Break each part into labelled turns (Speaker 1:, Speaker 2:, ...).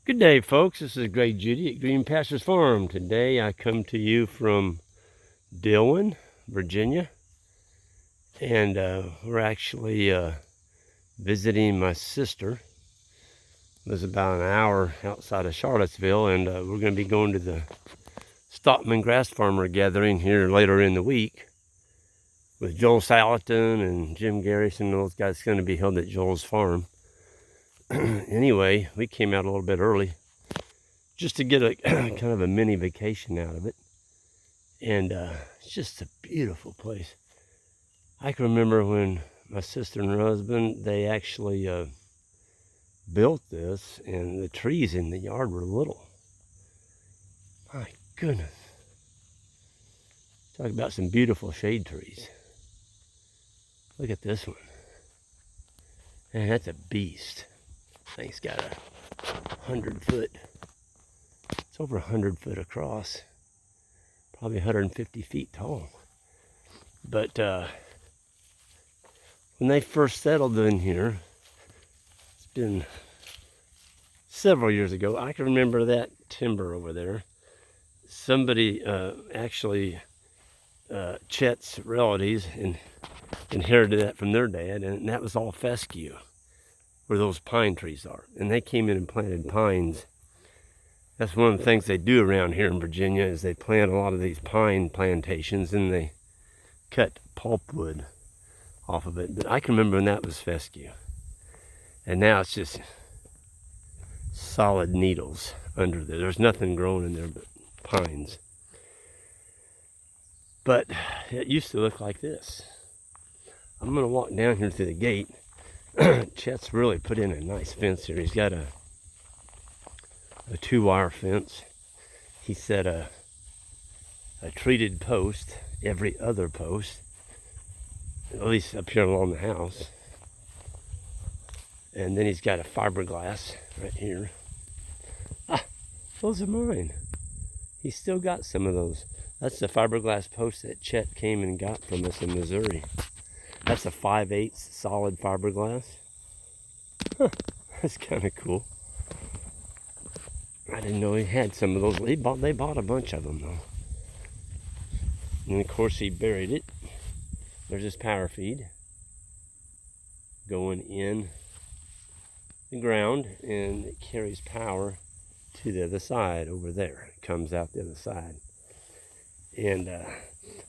Speaker 1: Good day, folks. This is Greg Judy at Green Pastures Farm. Today I come to you from Dillon, Virginia, and we're actually visiting my sister. Lives about an hour outside of Charlottesville, and we're going to be going to the Stockman Grass Farmer gathering here later in the week with Joel Salatin and Jim Garrison. Those guys going to be held at Joel's farm. Anyway, we came out a little bit early just to get a kind of a mini vacation out of it. And it's just a beautiful place. I can remember when my sister and her husband, they actually built this, and the trees in the yard were little. My goodness. Talk about some beautiful shade trees. Look at this one. Man, that's a beast. Thing's got a 100-foot, it's over 100 foot across. Probably 150 feet tall. But when they first settled in here, it's been several years ago. I can remember that timber over there. Somebody actually, Chet's relatives, inherited that from their dad, and that was all fescue, where those pine trees are. And they came in and planted pines. That's one of the things they do around here in Virginia, is they plant a lot of these pine plantations and they cut pulpwood off of it. But I can remember when that was fescue. And now it's just solid needles under there. There's nothing growing in there but pines. But it used to look like this. I'm going to walk down here through the gate. Chet's really put in a nice fence here. He's got a 2-wire fence. He set a treated post every other post, at least up here along the house. And then he's got a fiberglass right here. Those are mine. He's still got some of those. That's the fiberglass post that Chet came and got from us in Missouri. That's a 5/8 solid fiberglass. That's kind of cool. I didn't know he had some of those. They bought a bunch of them though. And of course he buried it. There's his power feed going in the ground, and it carries power to the other side over there. It comes out the other side. And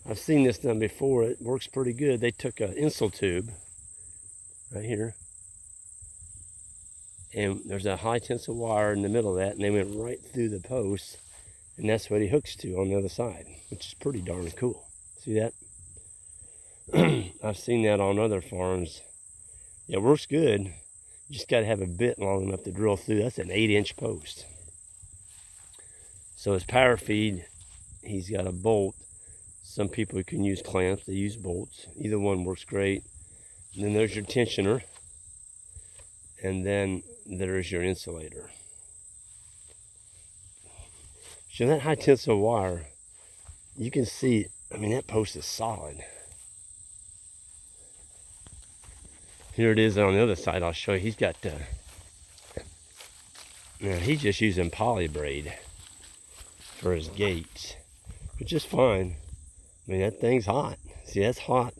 Speaker 1: I've seen this done before. It works pretty good. They took an insul tube right here, and there's a high tensile wire in the middle of that, and they went right through the post, and that's what he hooks to on the other side, which is pretty darn cool. See that? I've seen that on other farms. It works good. You just got to have a bit long enough to drill through. That's an 8-inch post. So his power feed, he's got a bolt. Some people can use clamps. They use bolts. Either one works great. And then there's your tensioner. And then there's your insulator. So that high tensile wire, you can see, I mean, that post is solid. Here it is on the other side. I'll show you. He's got, now he's just using poly braid for his gates, which is fine. I mean, that thing's hot. See, that's hot.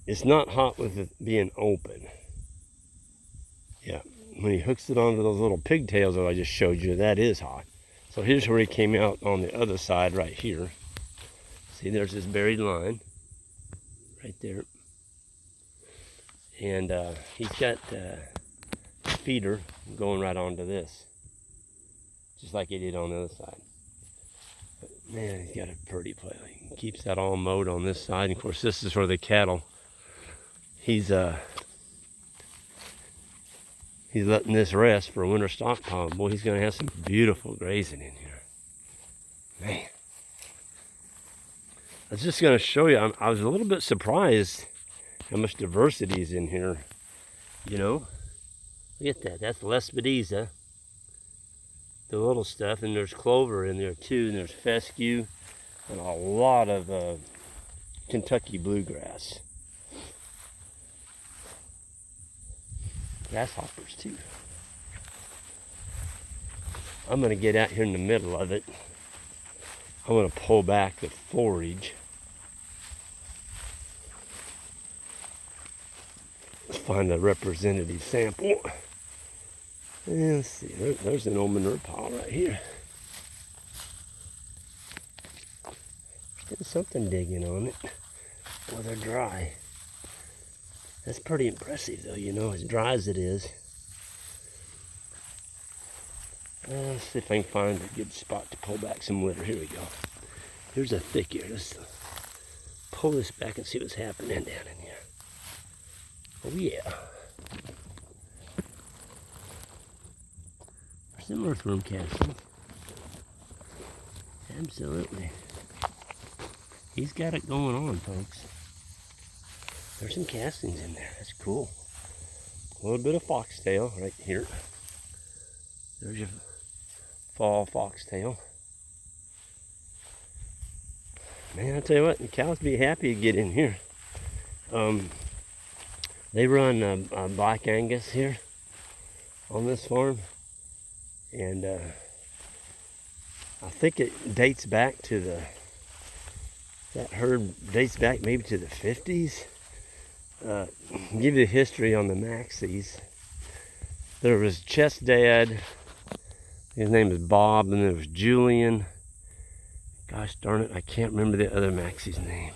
Speaker 1: It's not hot with it being open. Yeah, when he hooks it onto those little pigtails that I just showed you, that is hot. So here's where he came out on the other side right here. See, there's this buried line right there. And he's got a feeder going right onto this, just like he did on the other side. But man, he's got a pretty place. He keeps that all mowed on this side. And of course, this is where the cattle, he's letting this rest for a winter stockpile. Boy, he's going to have some beautiful grazing in here. Man. I was just going to show you, I was a little bit surprised how much diversity is in here. You know, look at that. That's Lespedeza, the little stuff. And there's clover in there too. And there's fescue and a lot of Kentucky bluegrass. Grasshoppers too. I'm going to get out here in the middle of it. I'm going to pull back the forage. Let's find a representative sample. And let's see, there's an old manure pile right here. There's something digging on it. Well, they're dry. That's pretty impressive though, you know, as dry as it is. Let's see if I can find a good spot to pull back some litter. Here we go. Here's a thick ear. Let's pull this back and see what's happening down in here. Oh yeah. There's some earthworm castings. Absolutely. He's got it going on, folks. There's some castings in there. That's cool. A little bit of foxtail right here. There's your fall foxtail. Man, I tell you what, the cows be happy to get in here. They run Black Angus here on this farm, and I think it dates back to that herd dates back maybe to the 50s. Give you the history on the Maxies. There was Chet's dad. His name is Bob, and there was Julian. Gosh darn it, I can't remember the other Maxie's name.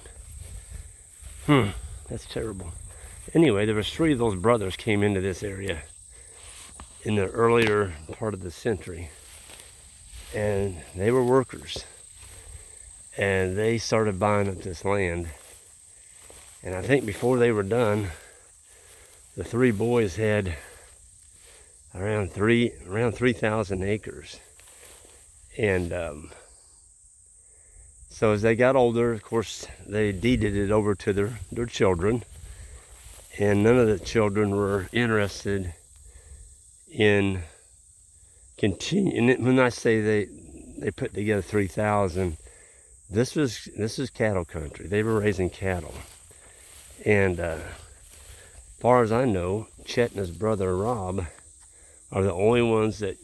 Speaker 1: That's terrible. Anyway, there was 3 of those brothers came into this area in the earlier part of the century. And they were workers. And they started buying up this land. And I think before they were done, the 3 boys had around 3,000 acres. And so as they got older, of course, they deeded it over to their children. And none of the children were interested in continuing. When I say they put together 3,000, this is cattle country. They were raising cattle. And as far as I know, Chet and his brother Rob are the only ones that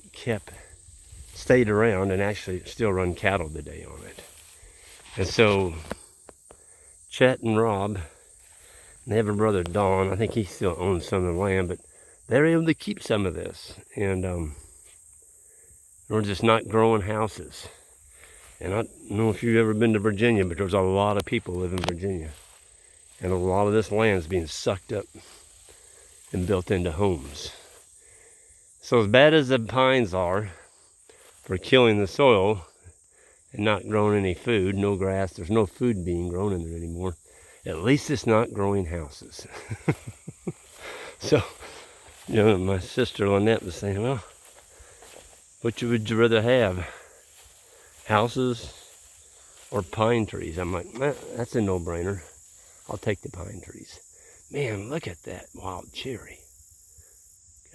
Speaker 1: stayed around and actually still run cattle today on it. And so Chet and Rob, and they have a brother Don. I think he still owns some of the land, but they're able to keep some of this. And we're just not growing houses. And I don't know if you've ever been to Virginia, but there's a lot of people live in Virginia. And a lot of this land is being sucked up and built into homes. So as bad as the pines are for killing the soil and not growing any food, no grass, there's no food being grown in there anymore, at least it's not growing houses. So, you know, my sister Lynette was saying, well, which would you rather have? Houses or pine trees? I'm like, that's a no-brainer. I'll take the pine trees. Man, look at that wild cherry.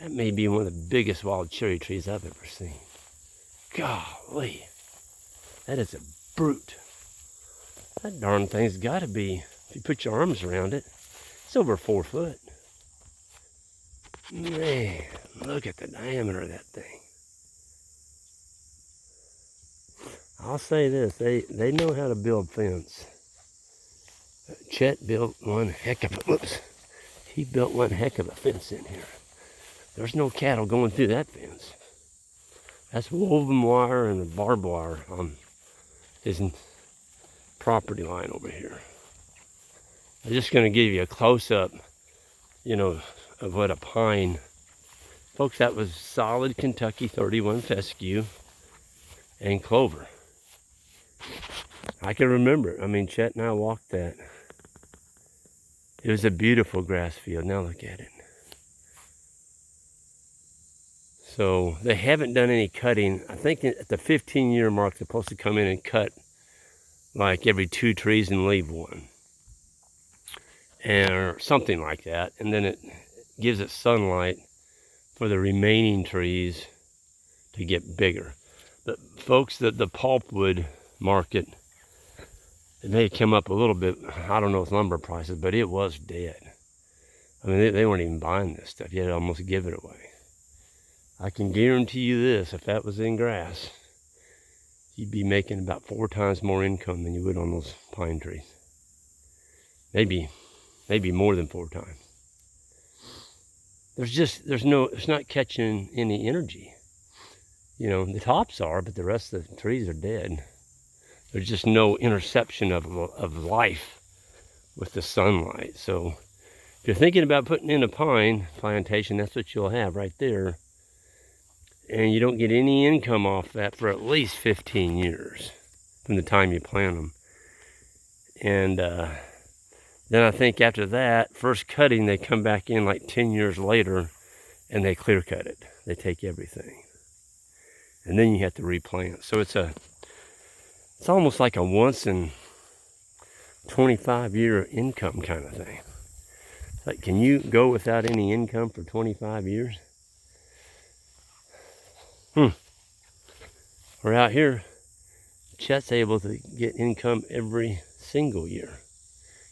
Speaker 1: That may be one of the biggest wild cherry trees I've ever seen. Golly, that is a brute. That darn thing's got to be, if you put your arms around it, it's over 4 foot. Man, look at the diameter of that thing. I'll say this, they know how to build fence. Chet built one heck of a, he built one heck of a fence in here. There's no cattle going through that fence. That's woven wire and a barbed wire on his property line over here. I'm just going to give you a close-up, you know, of what a pine. Folks, that was solid Kentucky 31 fescue and clover. I can remember. I mean, Chet and I walked that. It was a beautiful grass field. Now look at it. So they haven't done any cutting. I think at the 15-year mark, they're supposed to come in and cut like every 2 trees and leave 1. Or something like that. And then it gives it sunlight for the remaining trees to get bigger. But folks, the pulpwood market, it may have come up a little bit. I don't know with lumber prices, but it was dead. I mean, they weren't even buying this stuff. You had to almost give it away. I can guarantee you this, if that was in grass, you'd be making about 4 times more income than you would on those pine trees. Maybe more than 4 times. It's not catching any energy. You know, the tops are, but the rest of the trees are dead. There's just no interception of life with the sunlight. So if you're thinking about putting in a pine plantation, that's what you'll have right there. And you don't get any income off that for at least 15 years from the time you plant them. And then I think after that, first cutting, they come back in like 10 years later and they clear cut it. They take everything. And then you have to replant. So it's almost like a once in 25-year income kind of thing. It's like, can you go without any income for 25 years? We're out here, Chet's able to get income every single year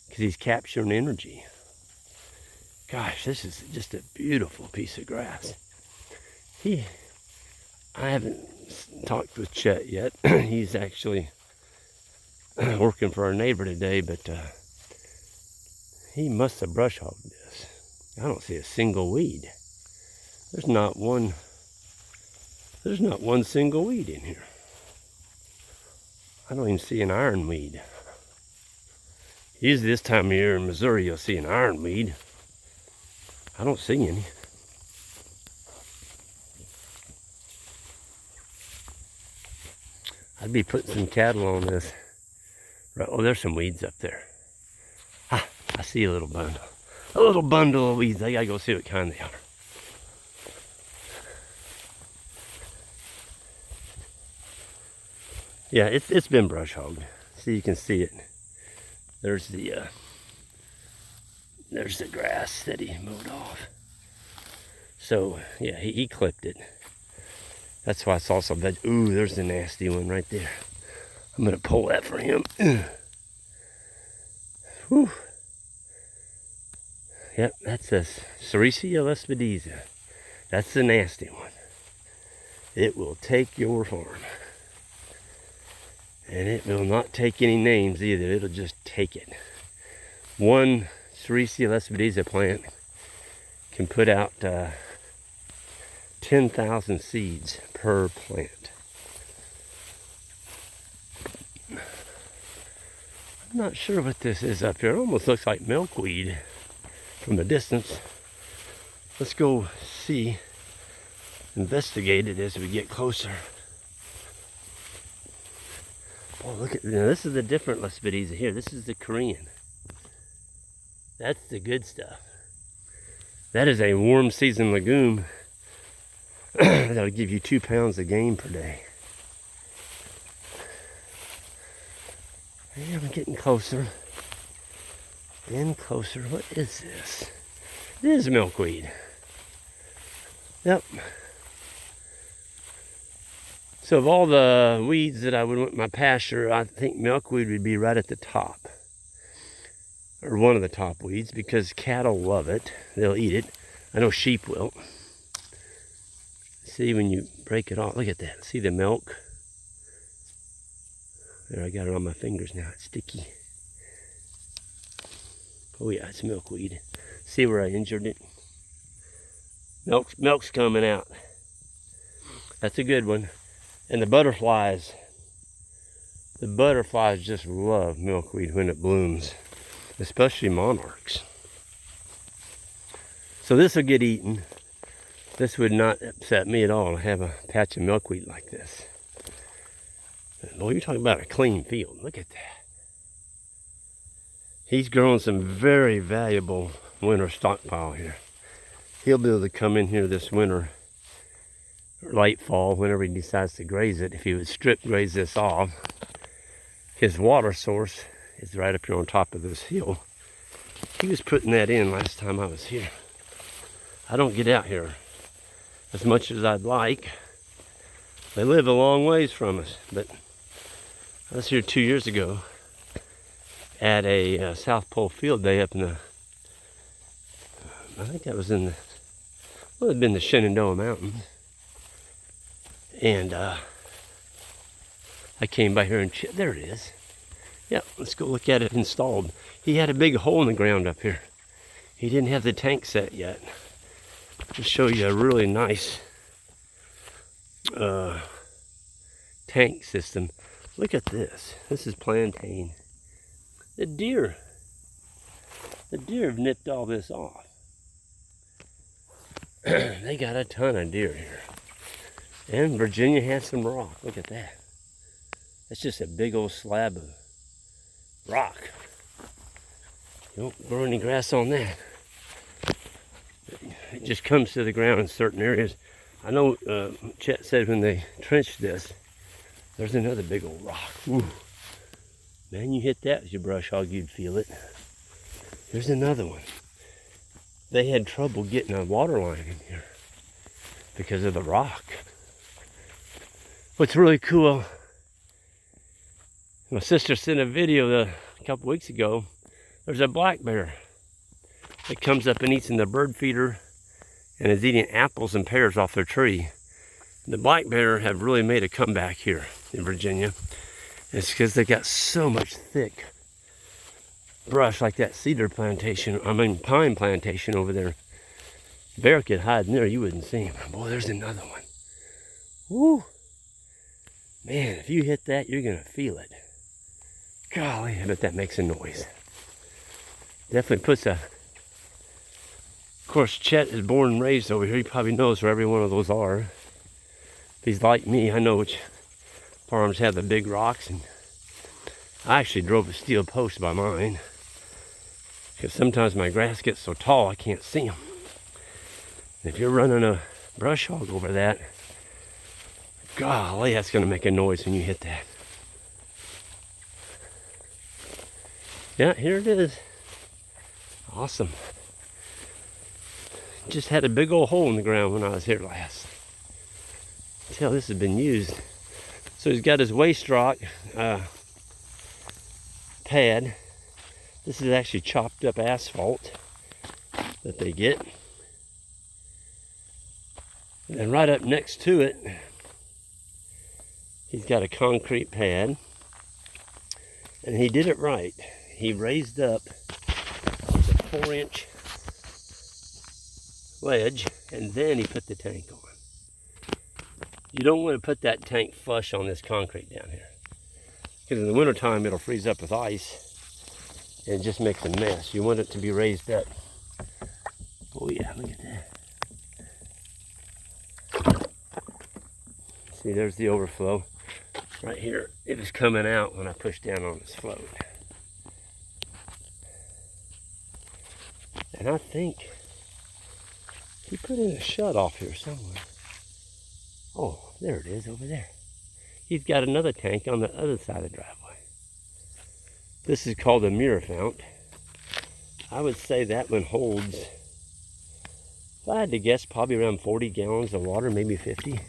Speaker 1: because he's capturing energy. Gosh, this is just a beautiful piece of grass. I haven't talked with Chet yet. He's actually working for our neighbor today, but he must have brush hogged this. I don't see a single weed. There's not one single weed in here. I don't even see an ironweed. Usually this time of year in Missouri, you'll see an ironweed. I don't see any. I'd be putting some cattle on this. Right, oh, there's some weeds up there. Ah, I see a little bundle. A little bundle of weeds. I gotta go see what kind they are. Yeah, it's been brush hogged. See, you can see it. There's the grass that he mowed off. So yeah, he clipped it. That's why it's also veg. Ooh, there's the nasty one right there. I'm gonna pull that for him. Whew. Yep, that's a Sericea lespedeza. That's the nasty one. It will take your farm. And it will not take any names either. It'll just take it. One Sericea lespedeza plant can put out 10,000 seeds per plant. I'm not sure what this is up here. It almost looks like milkweed from a distance. Let's go see, investigate it as we get closer. Oh, look at, now this is the different lespedeza here. This is the Korean. That's the good stuff. That is a warm season legume. That'll give you 2 pounds of game per day. And I'm getting closer and closer. What is this? It is milkweed. Yep. So of all the weeds that I would want in my pasture, I think milkweed would be right at the top. Or one of the top weeds, because cattle love it. They'll eat it. I know sheep will. See, when you break it off, look at that. See the milk? There, I got it on my fingers now. It's sticky. Oh yeah, it's milkweed. See where I injured it? Milk's coming out. That's a good one. And the butterflies just love milkweed when it blooms, especially monarchs. So this will get eaten. This would not upset me at all to have a patch of milkweed like this. Boy, you're talking about a clean field. Look at that. He's growing some very valuable winter stockpile here. He'll be able to come in here this winter, late fall, whenever he decides to graze it. If he would strip graze this off, his water source is right up here on top of this hill. He was putting that in last time I was here. I don't get out here as much as I'd like. They live a long ways from us, but I was here 2 years ago at a South Pole Field Day up in the, I think that was in the, well, it'd been the Shenandoah Mountains. And I came by here and there it is. Yeah, let's go look at it installed. He had a big hole in the ground up here. He didn't have the tank set yet. To show you a really nice tank system. Look at this. This is plantain. The deer have nipped all this off. They got a ton of deer here. And Virginia has some rock. Look at that. That's just a big old slab of rock. You don't grow any grass on that. It just comes to the ground in certain areas. I know Chet said when they trenched this, there's another big old rock. Ooh. Man, you hit that with your brush hog, you'd feel it. There's another one. They had trouble getting a water line in here because of the rock. What's really cool, my sister sent a video a couple weeks ago. There's a black bear that comes up and eats in the bird feeder and is eating apples and pears off their tree. The black bear have really made a comeback here in Virginia. It's because they got so much thick brush like that pine plantation over there. Bear could hide in there, you wouldn't see him. Boy, there's another one. Woo! Man, if you hit that, you're gonna feel it. Golly, I bet that makes a noise. Definitely puts a... Of course, Chet is born and raised over here. He probably knows where every one of those are. If he's like me, I know which farms have the big rocks. And I actually drove a steel post by mine, because sometimes my grass gets so tall I can't see them. And if you're running a brush hog over that, golly, that's going to make a noise when you hit that. Yeah, here it is. Awesome. Just had a big old hole in the ground when I was here last. Tell this has been used. So he's got his waste rock pad. This is actually chopped up asphalt that they get. And then right up next to it, he's got a concrete pad. And he did it right. He raised up a 4-inch ledge, and then he put the tank on. You don't want to put that tank flush on this concrete down here, because in the wintertime it'll freeze up with ice and it just makes a mess. You want it to be raised up. Oh yeah, look at that. See, there's the overflow. Right here, it was coming out when I pushed down on this float. And I think he put in a shut off here somewhere. Oh, there it is over there. He's got another tank on the other side of the driveway. This is called a mirror fount. I would say that one holds, if I had to guess, probably around 40 gallons of water, maybe 50.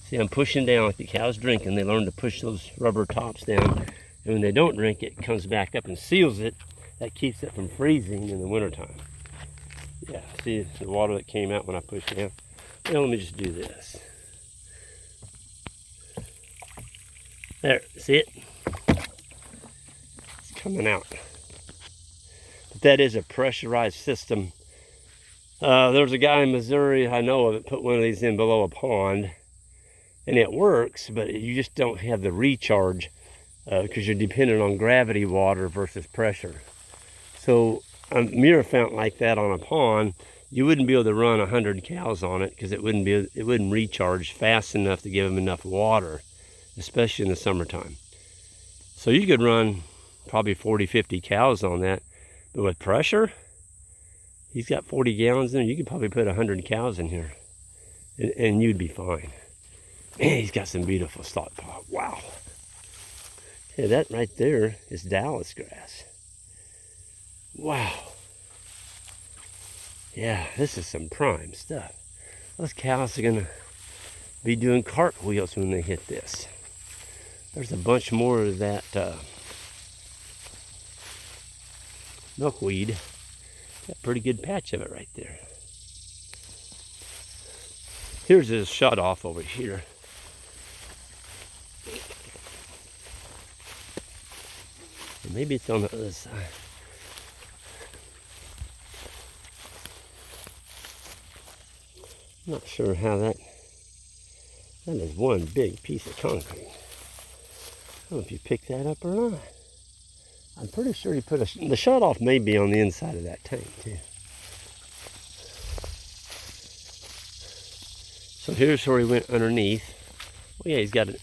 Speaker 1: See, I'm pushing down like the cows drinking. They learn to push those rubber tops down. And when they don't drink, it comes back up and seals it. That keeps it from freezing in the wintertime. Yeah, see the water that came out when I pushed down? Well, let me just do this. There, see it? It's coming out. But that is a pressurized system. There was a guy in Missouri, I know of, that put one of these in below a pond. And it works, but you just don't have the recharge because you're dependent on gravity water versus pressure. So a mirror fount like that on a pond, you wouldn't be able to run 100 cows on it because it wouldn't recharge fast enough to give them enough water, especially in the summertime. So you could run probably 40, 50 cows on that, but with pressure, he's got 40 gallons in there. You could probably put 100 cows in here, and you'd be fine. Man, he's got some beautiful stock pot. Wow. Yeah, that right there is Dallas grass. Wow. Yeah, this is some prime stuff. Those cows are gonna be doing cartwheels when they hit this. There's a bunch more of that milkweed. Got a pretty good patch of it right there. Here's his shut off over here. Maybe it's on the other side. I'm not sure how that is one big piece of concrete. I don't know if you picked that up or not. I'm pretty sure he put the shut off may be on the inside of that tank too. So here's where he went underneath. Well, yeah,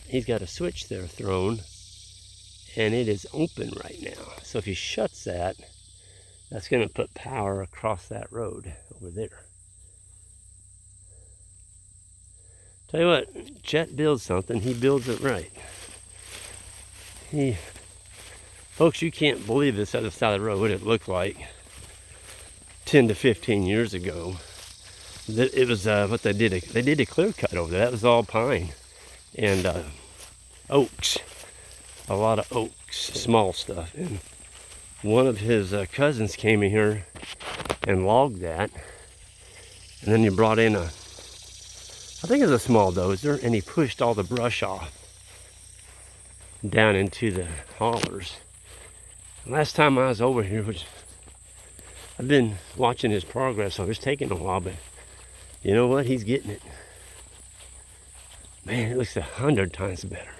Speaker 1: he's got a switch there thrown, and it is open right now. So if he shuts that, that's going to put power across that road over there. Tell you what, Chet builds something, he builds it right. Folks, you can't believe this other side of the road, what it looked like 10 to 15 years ago. It was what they did a clear cut over there. That was all pine and oaks, a lot of oaks, small stuff. And one of his cousins came in here and logged that, and then he brought in I think it was a small dozer, and he pushed all the brush off down into the hollers. Last time I was over here, which I've been watching his progress, so it's taking a while, but you know what? He's getting it. Man, it looks 100 times better.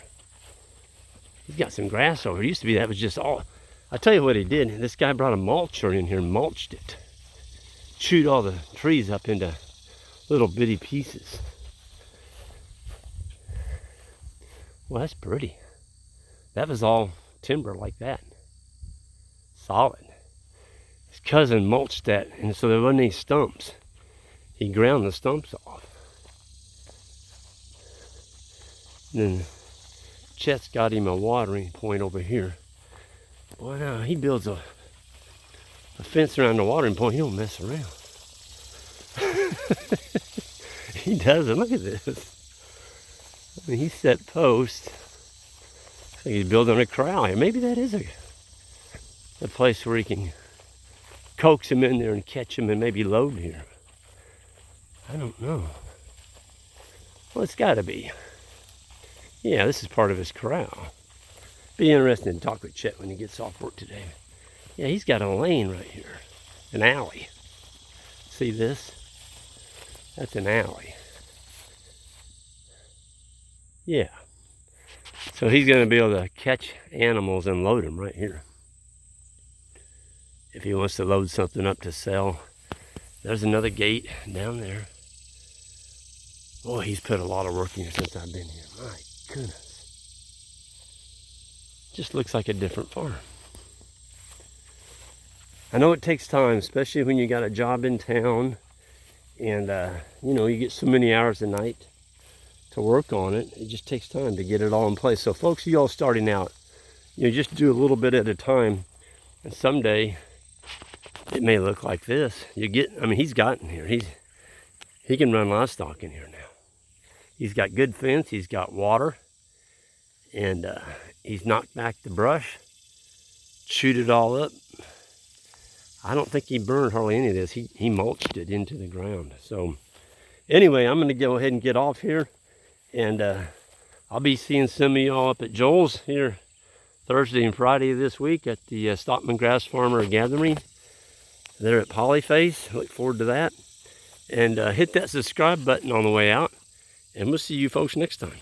Speaker 1: He's got some grass over. It used to be that was just all. I tell you what he did. This guy brought a mulcher in here and mulched it. Chewed all the trees up into little bitty pieces. Well, that's pretty. That was all timber like that. Solid. His cousin mulched that, and so there wasn't any stumps. He ground the stumps off. And then Chet's got him a watering point over here. Boy, now he builds a fence around the watering point. He don't mess around. He doesn't. Look at this. I mean, he set posts. So he's building a corral here. Maybe that is a place where he can coax him in there and catch him and maybe load here. I don't know. Well, it's got to be. Yeah, this is part of his corral. Be interesting to talk with Chet when he gets off work today. Yeah, he's got a lane right here. An alley. See this? That's an alley. Yeah. So he's going to be able to catch animals and load them right here. If he wants to load something up to sell. There's another gate down there. Boy, he's put a lot of work in here since I've been here. My goodness. Just looks like a different farm. I know it takes time, especially when you got a job in town and you know, you get so many hours a night to work on it. It just takes time to get it all in place. So folks, you all starting out, you know, just do a little bit at a time, and someday it may look like this. I mean, he's gotten here. He can run livestock in here now. He's got good fence, he's got water, and he's knocked back the brush, chewed it all up. I don't think he burned hardly any of this. He mulched it into the ground. So anyway, I'm going to go ahead and get off here, and I'll be seeing some of y'all up at Joel's here Thursday and Friday of this week at the Stockman Grass Farmer Gathering there at Polyface. Look forward to that. And hit that subscribe button on the way out. And we'll see you folks next time.